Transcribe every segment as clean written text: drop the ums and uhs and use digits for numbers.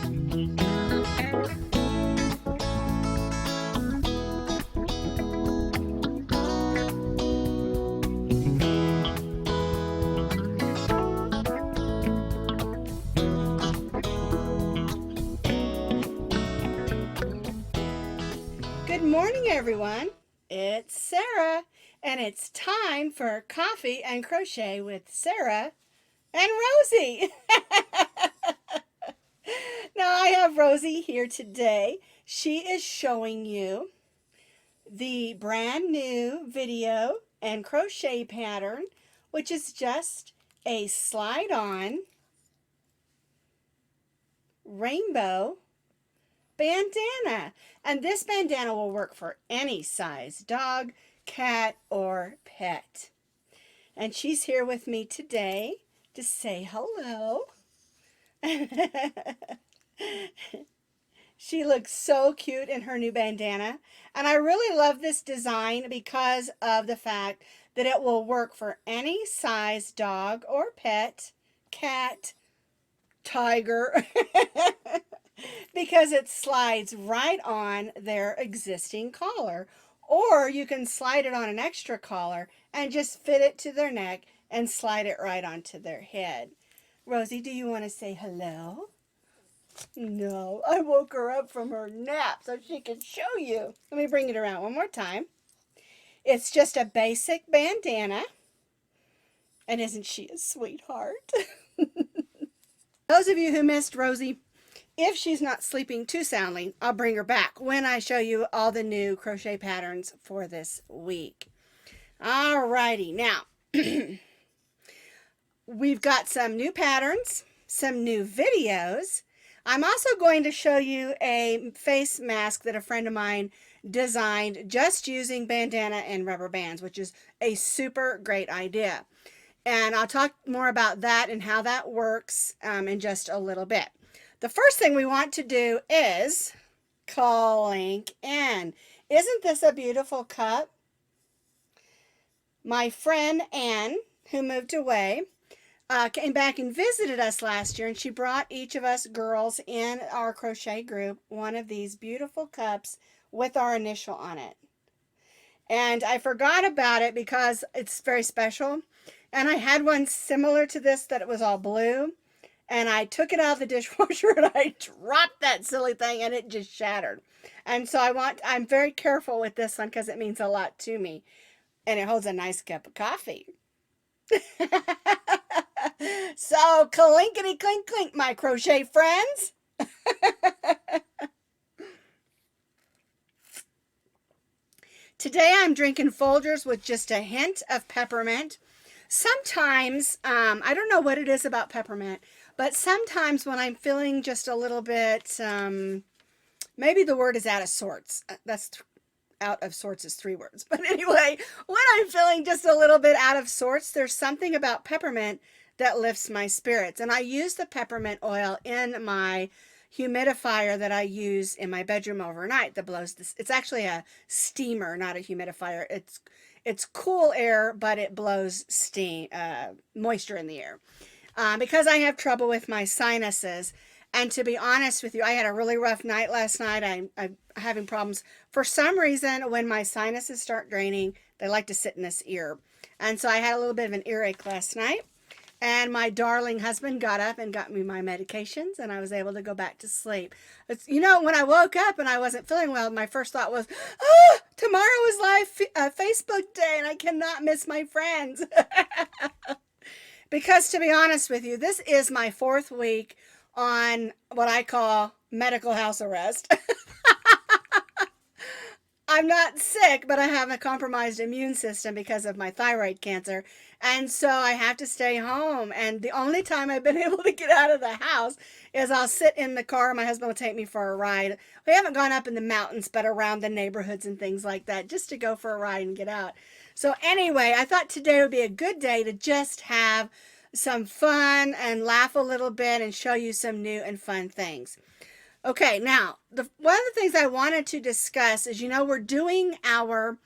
Good morning, everyone. It's Sarah, and it's time for Coffee and Crochet with Sarah and Rosie. Now, I have Rosie here today. She is showing you the brand new video and crochet pattern, which is just a slide-on rainbow bandana. And this bandana will work for any size dog, cat, or pet. And she's here with me today to say hello. She looks so cute in her new bandana. And I really love this design because of the fact that it will work for any size dog or pet, cat, tiger. Because it slides right on their existing collar. Or you can slide it on an extra collar and just fit it to their neck and slide it right onto their head. Rosie, do you want to say hello? No, I woke her up from her nap so she can show you. Let me bring it around one more time. It's just a basic bandana. And isn't she a sweetheart? Those of you who missed Rosie, if she's not sleeping too soundly, I'll bring her back when I show you all the new crochet patterns for this week. Alrighty, now we've got some new patterns, some new videos. I'm also going to show you a face mask that a friend of mine designed just using bandana and rubber bands, which is a super great idea. And I'll talk more about that and how that works in just a little bit. The first thing we want to do is clink in. Isn't this a beautiful cup? My friend Anne, who moved away, came back and visited us last year, and she brought each of us girls in our crochet group one of these beautiful cups with our initial on it. And I forgot about it because it's very special. And I had one similar to this that it was all blue. And I took it out of the dishwasher and I dropped that silly thing and it just shattered. And so I'm very careful with this one because it means a lot to me. And it holds a nice cup of coffee. So, clinkety clink clink, my crochet friends. Today I'm drinking Folgers with just a hint of peppermint. Sometimes, I don't know what it is about peppermint, but sometimes when I'm feeling just a little bit, maybe the word is out of sorts. Out of sorts is 3 words. But anyway, when I'm feeling just a little bit out of sorts, there's something about peppermint that lifts my spirits. And I use the peppermint oil in my humidifier that I use in my bedroom overnight that blows this. It's actually a steamer, not a humidifier. It's cool air, but it blows steam, moisture in the air. Because I have trouble with my sinuses. And to be honest with you, I had a really rough night last night. I'm having problems. For some reason, when my sinuses start draining, they like to sit in this ear. And so I had a little bit of an earache last night. And my darling husband got up and got me my medications, and I was able to go back to sleep. You know, when I woke up and I wasn't feeling well, my first thought was, oh, tomorrow is live Facebook day, and I cannot miss my friends. Because to be honest with you, this is my 4th week on what I call medical house arrest. I'm not sick, but I have a compromised immune system because of my thyroid cancer. And so I have to stay home. And the only time I've been able to get out of the house is I'll sit in the car. My husband will take me for a ride. We haven't gone up in the mountains, but around the neighborhoods and things like that, just to go for a ride and get out. So anyway, I thought today would be a good day to just have some fun and laugh a little bit and show you some new and fun things. Okay, now, one of the things I wanted to discuss is, you know, we're doing our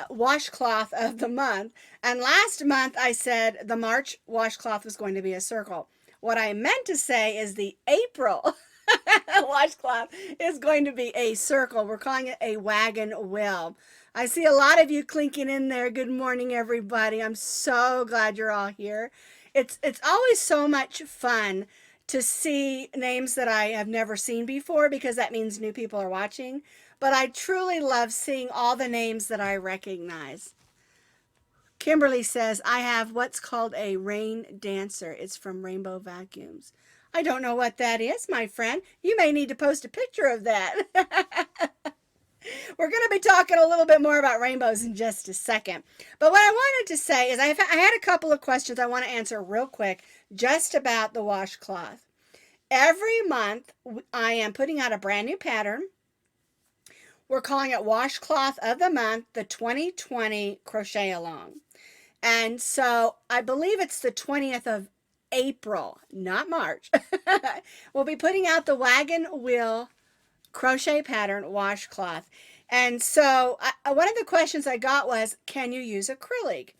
washcloth of the month. And last month I said the March washcloth was going to be a circle. What I meant to say is the April washcloth is going to be a circle. We're calling it a wagon wheel. I see a lot of you clinking in there. Good morning, everybody. I'm so glad you're all here. It's always so much fun to see names that I have never seen before, because that means new people are watching. But I truly love seeing all the names that I recognize. Kimberly says, I have what's called a rain dancer. It's from Rainbow Vacuums. I don't know what that is, my friend. You may need to post a picture of that. We're going to be talking a little bit more about rainbows in just a second. But what I wanted to say is I had a couple of questions I want to answer real quick just about the washcloth. Every month, I am putting out a brand new pattern. We're calling it Washcloth of the Month, the 2020 Crochet Along. And so I believe it's the 20th of April, not March. We'll be putting out the Wagon Wheel Crochet Pattern washcloth. And so one of the questions I got was, can you use acrylic?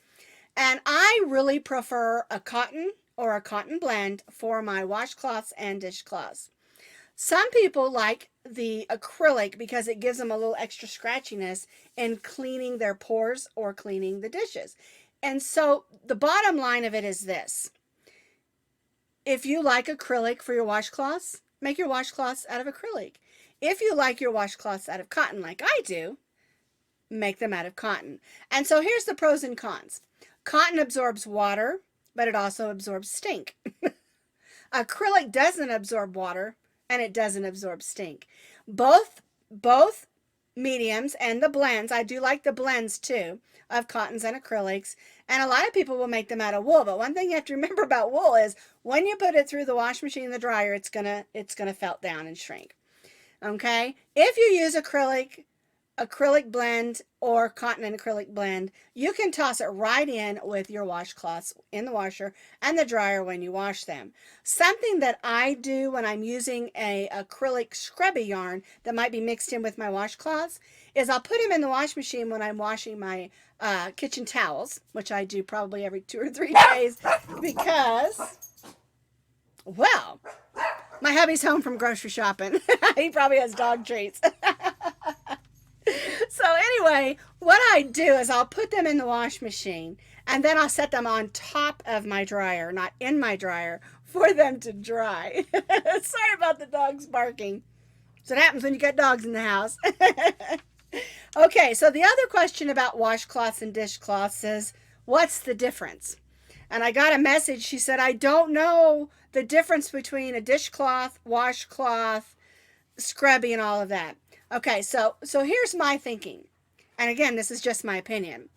And I really prefer a cotton or a cotton blend for my washcloths and dishcloths. Some people like the acrylic because it gives them a little extra scratchiness in cleaning their pores or cleaning the dishes. And so the bottom line of it is this. If you like acrylic for your washcloths, make your washcloths out of acrylic. If you like your washcloths out of cotton like I do, make them out of cotton. And so here's the pros and cons. Cotton absorbs water, but it also absorbs stink. Acrylic doesn't absorb water, and it doesn't absorb stink. Both mediums and the blends, I do like the blends too, of cottons and acrylics, and a lot of people will make them out of wool. But one thing you have to remember about wool is when you put it through the wash machine and the dryer, it's gonna felt down and shrink. Okay, if you use acrylic blend or cotton and acrylic blend, you can toss it right in with your washcloths in the washer and the dryer when you wash them. Something that I do when I'm using a acrylic scrubby yarn that might be mixed in with my washcloths is I'll put them in the wash machine when I'm washing my kitchen towels, which I do probably every 2 or 3 days because, well, my hubby's home from grocery shopping. He probably has dog treats. So anyway, what I do is I'll put them in the wash machine and then I'll set them on top of my dryer, not in my dryer, for them to dry. Sorry about the dogs barking. So it happens when you get dogs in the house. Okay, so the other question about washcloths and dishcloths is, what's the difference? And I got a message. She said, I don't know the difference between a dishcloth, washcloth, scrubby, and all of that. Okay, so here's my thinking. And again, this is just my opinion.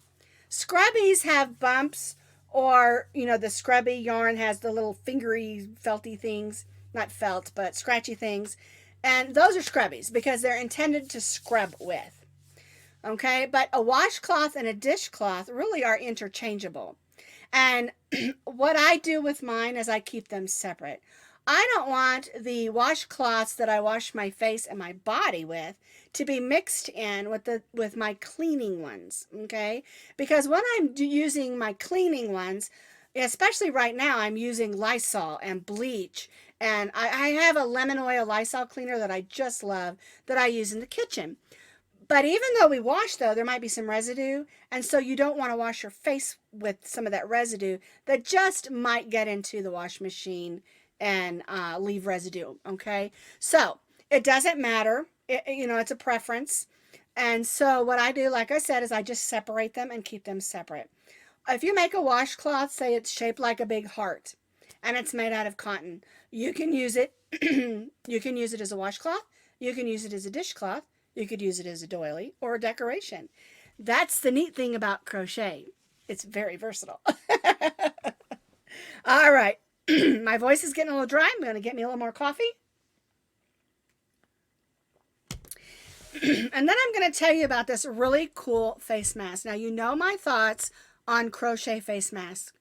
Scrubbies have bumps, or, the scrubby yarn has the little fingery, felty things. Not felt, but scratchy things. And those are scrubbies because they're intended to scrub with. Okay, but a washcloth and a dishcloth really are interchangeable. And what I do with mine is I keep them separate. I don't want the washcloths that I wash my face and my body with to be mixed in with my cleaning ones, okay? Because when I'm using my cleaning ones, especially right now, I'm using Lysol and bleach, and I have a lemon oil Lysol cleaner that I just love that I use in the kitchen. But even though we wash, though, there might be some residue, and so you don't want to wash your face with some of that residue that just might get into the wash machine and leave residue, okay? So it doesn't matter. It's a preference. And so what I do, like I said, is I just separate them and keep them separate. If you make a washcloth, say it's shaped like a big heart, and it's made out of cotton, you can use it. You can use it as a washcloth. You can use it as a dishcloth. You could use it as a doily or a decoration. That's the neat thing about crochet. It's very versatile. All right. My voice is getting a little dry. I'm going to get me a little more coffee. And then I'm going to tell you about this really cool face mask. Now, you know my thoughts on crochet face masks.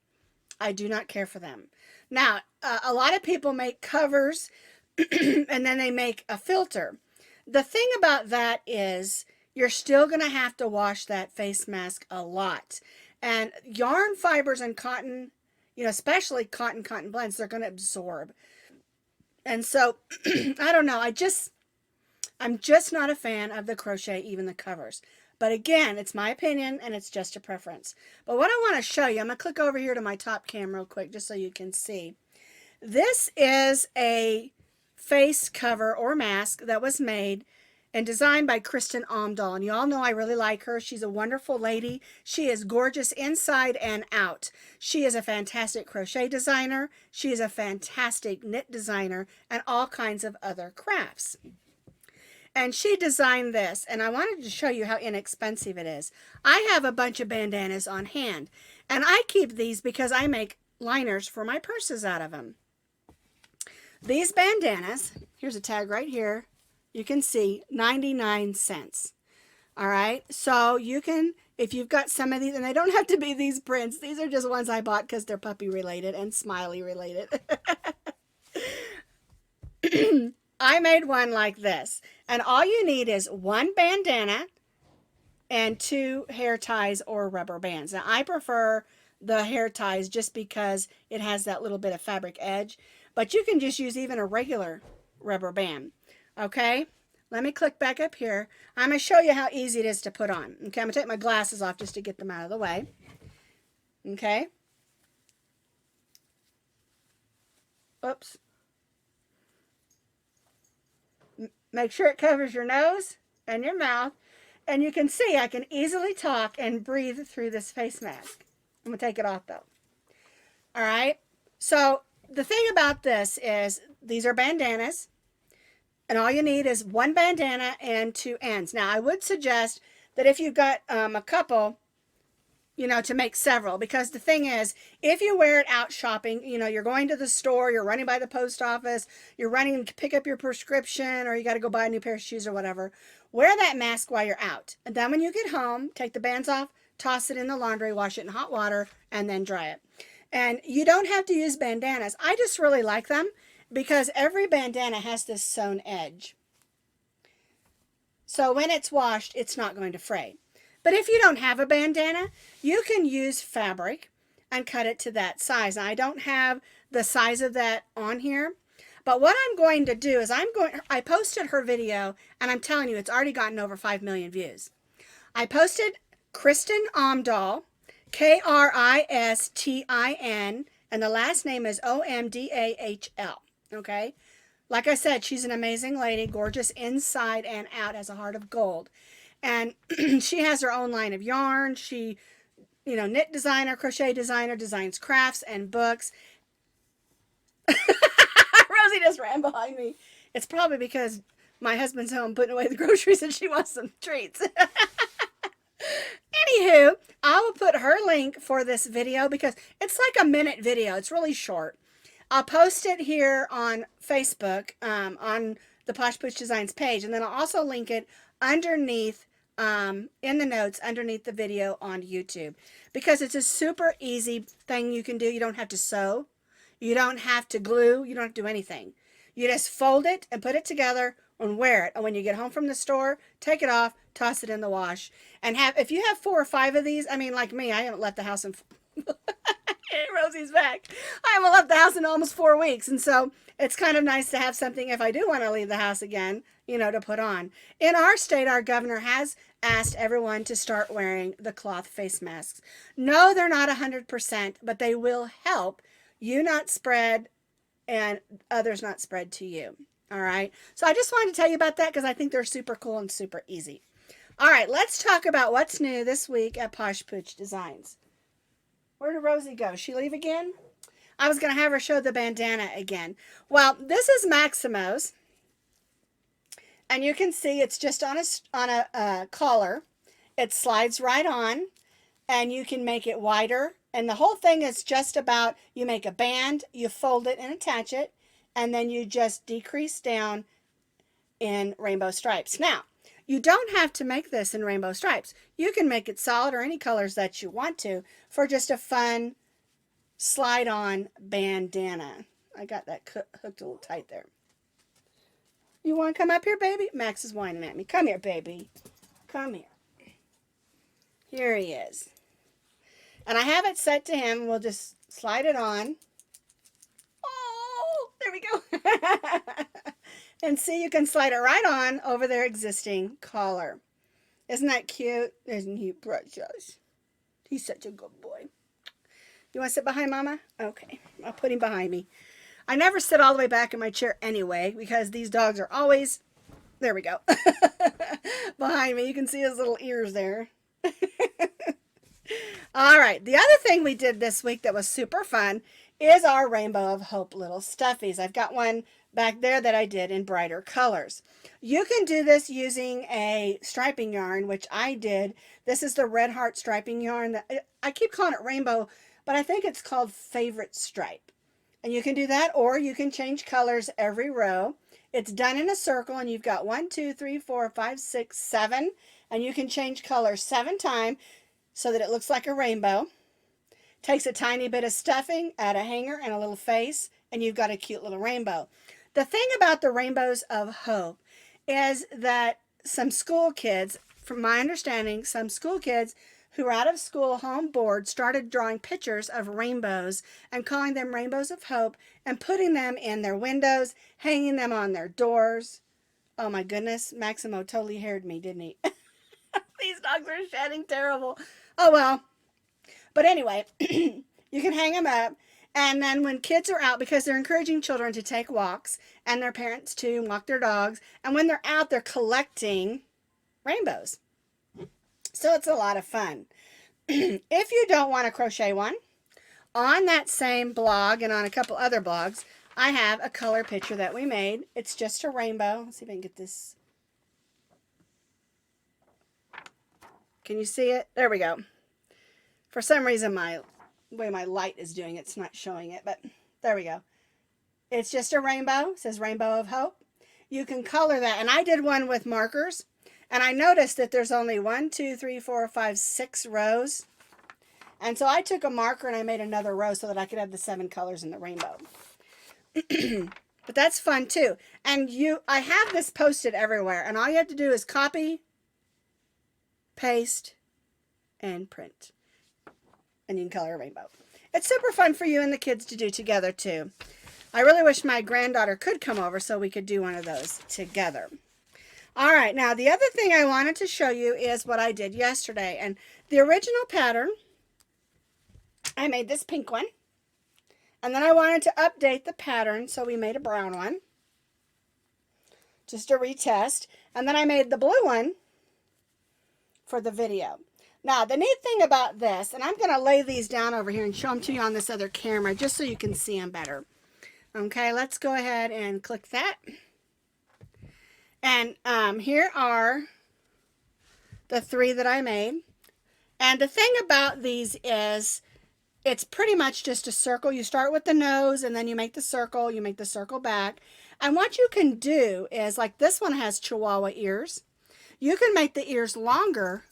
I do not care for them. Now, a lot of people make covers and then they make a filter. The thing about that is you're still going to have to wash that face mask a lot. And yarn fibers and cotton, especially cotton blends, they're going to absorb. And so, I don't know. I'm just not a fan of the crochet, even the covers. But again, it's my opinion and it's just a preference. But what I want to show you, I'm going to click over here to my top cam real quick just so you can see. This is a face cover or mask that was made and designed by Kristin Omdahl. And you all know I really like her. She's a wonderful lady. She is gorgeous inside and out. She is a fantastic crochet designer. She is a fantastic knit designer and all kinds of other crafts. And she designed this, and I wanted to show you how inexpensive it is. I have a bunch of bandanas on hand, and I keep these because I make liners for my purses out of them. These bandanas, here's a tag right here, you can see 99 cents. All right, so you can, if you've got some of these, and they don't have to be these prints, these are just ones I bought because they're puppy related and smiley related. I made one like this, and all you need is one bandana and 2 hair ties or rubber bands. Now, I prefer the hair ties just because it has that little bit of fabric edge, but you can just use even a regular rubber band. Okay, let me click back up here. I'm going to show you how easy it is to put on. Okay, I'm going to take my glasses off just to get them out of the way. Okay. Oops. Make sure it covers your nose and your mouth. And you can see I can easily talk and breathe through this face mask. I'm going to take it off though. All right. So the thing about this is these are bandanas. And all you need is one bandana and 2 ends. Now I would suggest that if you've got a couple, you know, to make several, because the thing is, if you wear it out shopping, you know, you're going to the store, you're running by the post office, you're running to pick up your prescription, or you got to go buy a new pair of shoes or whatever, wear that mask while you're out. And then when you get home, take the bands off, toss it in the laundry, wash it in hot water, and then dry it. And you don't have to use bandanas. I just really like them because every bandana has this sewn edge. So when it's washed, it's not going to fray. But if you don't have a bandana, you can use fabric and cut it to that size. Now, I don't have the size of that on here, but what I'm going to do is I posted her video, and I'm telling you, it's already gotten over 5 million views. I posted Kristin Omdahl, Kristin, and the last name is Omdahl, okay? Like I said, she's an amazing lady, gorgeous inside and out, has a heart of gold. And she has her own line of yarn. She, you know, knit designer, crochet designer, designs crafts and books. Rosie just ran behind me. It's probably because my husband's home putting away the groceries and she wants some treats. Anywho, I will put her link for this video because it's like a minute video. It's really short. I'll post it here on Facebook on the Posh Pooch Designs page. And then I'll also link it underneath in the notes underneath the video on YouTube, because it's a super easy thing you can do. You don't have to sew, you don't have to glue, you don't have to do anything. You just fold it and put it together and wear it, and when you get home from the store, take it off, toss it in the wash, and if you have 4 or 5 of these, I mean, like me, I haven't left the house in Rosie's back. I haven't left the house in almost 4 weeks, and so it's kind of nice to have something if I do want to leave the house again, you know, to put on. In our state, our governor has asked everyone to start wearing the cloth face masks. No, they're not 100%, but they will help you not spread and others not spread to you. All right. So I just wanted to tell you about that because I think they're super cool and super easy. All right, let's talk about what's new this week at Posh Pooch Designs. Where did Rosie go? She leave again? I was going to have her show the bandana again. Well, this is Maximo's. And you can see it's just on a collar. It slides right on. And you can make it wider. And the whole thing is just about, you make a band, you fold it and attach it. And then you just decrease down in rainbow stripes. Now, you don't have to make this in rainbow stripes. You can make it solid or any colors that you want to for just a fun slide-on bandana. I got that hooked a little tight there. You want to come up here, baby? Max is whining at me. Come here, baby. Come here. Here he is. And I have it set to him. We'll just slide it on. Oh, there we go. And see, you can slide it right on over their existing collar. Isn't that cute? Isn't he precious? He's such a good boy. You want to sit behind Mama? Okay, I'll put him behind me. I never sit all the way back in my chair anyway, because these dogs are always, there we go, behind me. You can see his little ears there. All right, the other thing we did this week that was super fun is our Rainbow of Hope little stuffies. I've got one back there that I did in brighter colors. You can do this using a striping yarn, which I did. This is the Red Heart striping yarn. I keep calling it rainbow, but I think it's called Favorite Stripe. And you can do that, or you can change colors every row. It's done in a circle, and you've got 1, 2, 3, 4, 5, 6, 7, and you can change colors 7 times so that it looks like a rainbow. Takes a tiny bit of stuffing, add a hanger and a little face, and you've got a cute little rainbow. The thing about the Rainbows of Hope is that some school kids, from my understanding, some school kids who are out of school home bored started drawing pictures of rainbows and calling them Rainbows of Hope and putting them in their windows, hanging them on their doors. Oh my goodness, Maximo totally haired me, didn't he? These dogs are shedding terrible. Oh well. But anyway, you can hang them up. And then when kids are out, because they're encouraging children to take walks and their parents to walk their dogs. And when they're out, they're collecting rainbows. So it's a lot of fun. If you don't want to crochet one, on that same blog and on a couple other blogs, I have a color picture that we made. It's just a rainbow. Let's see if I can get this. Can you see it? There we go. For some reason, my way my light is doing it's not showing it, but there we go. It's just a rainbow. It says Rainbow of Hope. You can color that, and I did one with markers, and I noticed that there's only 1, 2, 3, 4, 5, 6 rows, and so I took a marker and I made another row so that I could have the 7 colors in the rainbow. But that's fun too. And I have this posted everywhere, and all you have to do is copy, paste, and print. And you can color a rainbow. It's super fun for you and the kids to do together too. I really wish my granddaughter could come over so we could do one of those together. All right, now the other thing I wanted to show you is what I did yesterday. And the original pattern, I made this pink one. And then I wanted to update the pattern, so we made a brown one. Just a retest. And then I made the blue one for the video. Now, the neat thing about this, and I'm going to lay these down over here and show them to you on this other camera just so you can see them better. Okay, let's go ahead and click that. And here are the 3 that I made. And the thing about these is it's pretty much just a circle. You start with the nose, and then you make the circle back. And what you can do is, like this one has Chihuahua ears. You can make the ears longer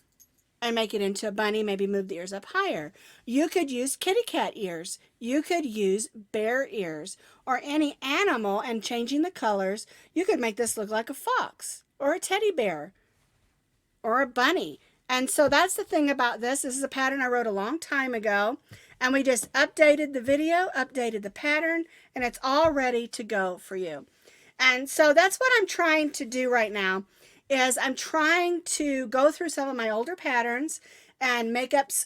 and make it into a bunny, maybe move the ears up higher. You could use kitty cat ears. You could use bear ears or any animal, and changing the colors. You could make this look like a fox or a teddy bear or a bunny. And so that's the thing about this. This is a pattern I wrote a long time ago, and we just updated the video, updated the pattern, and it's all ready to go for you. And so that's what I'm trying to do right now. Is I'm trying to go through some of my older patterns and retest,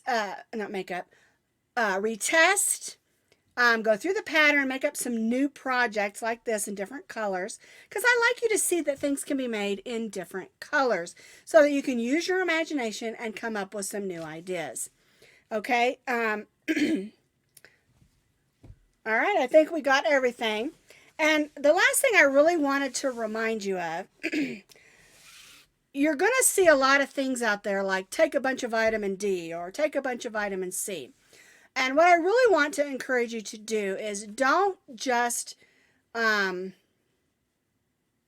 go through the pattern, make up some new projects like this in different colors, because I like you to see that things can be made in different colors so that you can use your imagination and come up with some new ideas. Okay. All right, I think we got everything. And the last thing I really wanted to remind you of, you're going to see a lot of things out there like take a bunch of vitamin D or take a bunch of vitamin C. And what I really want to encourage you to do is don't just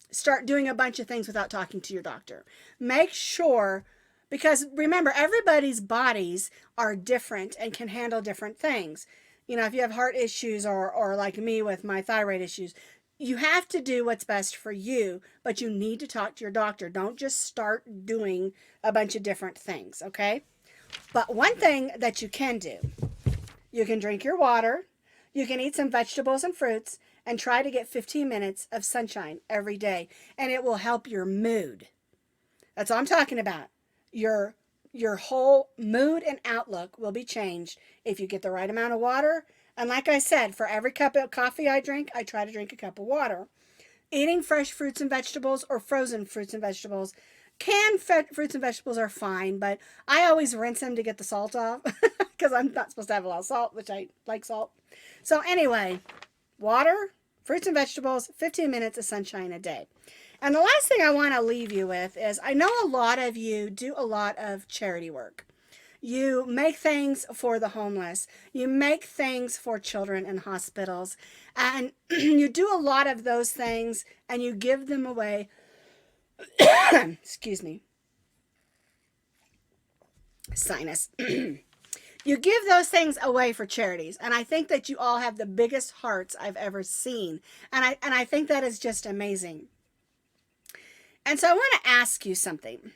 start doing a bunch of things without talking to your doctor. Make sure, because remember, everybody's bodies are different and can handle different things. You know, if you have heart issues or like me with my thyroid issues, you have to do what's best for you, but you need to talk to your doctor. Don't just start doing a bunch of different things, okay? But one thing that you can do, you can drink your water, you can eat some vegetables and fruits, and try to get 15 minutes of sunshine every day, and it will help your mood. That's all I'm talking about. Your whole mood and outlook will be changed if you get the right amount of water. And like I said, for every cup of coffee I drink, I try to drink a cup of water. Eating fresh fruits and vegetables or frozen fruits and vegetables. Canned fruits and vegetables are fine, but I always rinse them to get the salt off because I'm not supposed to have a lot of salt, which I like salt. So anyway, water, fruits and vegetables, 15 minutes of sunshine a day. And the last thing I want to leave you with is I know a lot of you do a lot of charity work. You make things for the homeless. You make things for children in hospitals. And you do a lot of those things and you give them away. Excuse me. Sinus. You give those things away for charities. And I think that you all have the biggest hearts I've ever seen. And I think that is just amazing. And so I want to ask you something.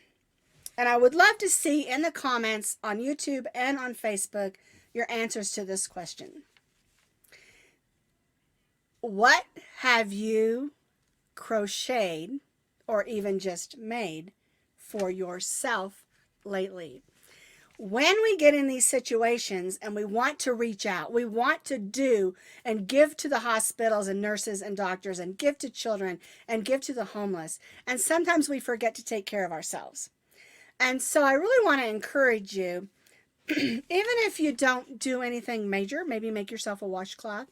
And I would love to see in the comments on YouTube and on Facebook your answers to this question. What have you crocheted or even just made for yourself lately? When we get in these situations and we want to reach out, we want to do and give to the hospitals and nurses and doctors and give to children and give to the homeless. And sometimes we forget to take care of ourselves. And so I really want to encourage you, even if you don't do anything major, maybe make yourself a washcloth,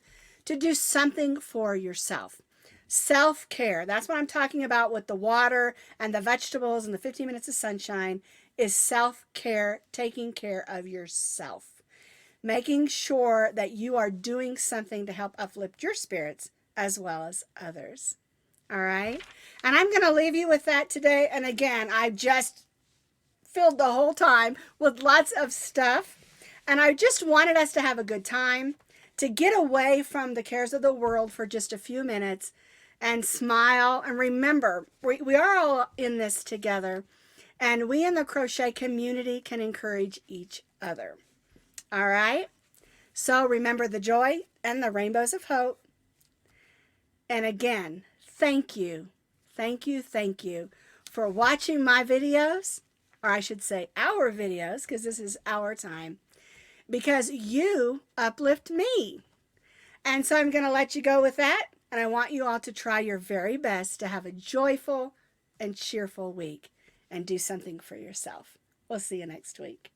to do something for yourself. Self-care. That's what I'm talking about with the water and the vegetables and the 15 minutes of sunshine is self-care, taking care of yourself. Making sure that you are doing something to help uplift your spirits as well as others. All right? And I'm going to leave you with that today. And again, I just filled the whole time with lots of stuff. And I just wanted us to have a good time, to get away from the cares of the world for just a few minutes and smile. And remember, we are all in this together. And we in the crochet community can encourage each other. All right? So remember the joy and the rainbows of hope. And again, thank you for watching my videos, or I should say our videos, because this is our time, because you uplift me. And so I'm going to let you go with that. And I want you all to try your very best to have a joyful and cheerful week. And do something for yourself. We'll see you next week.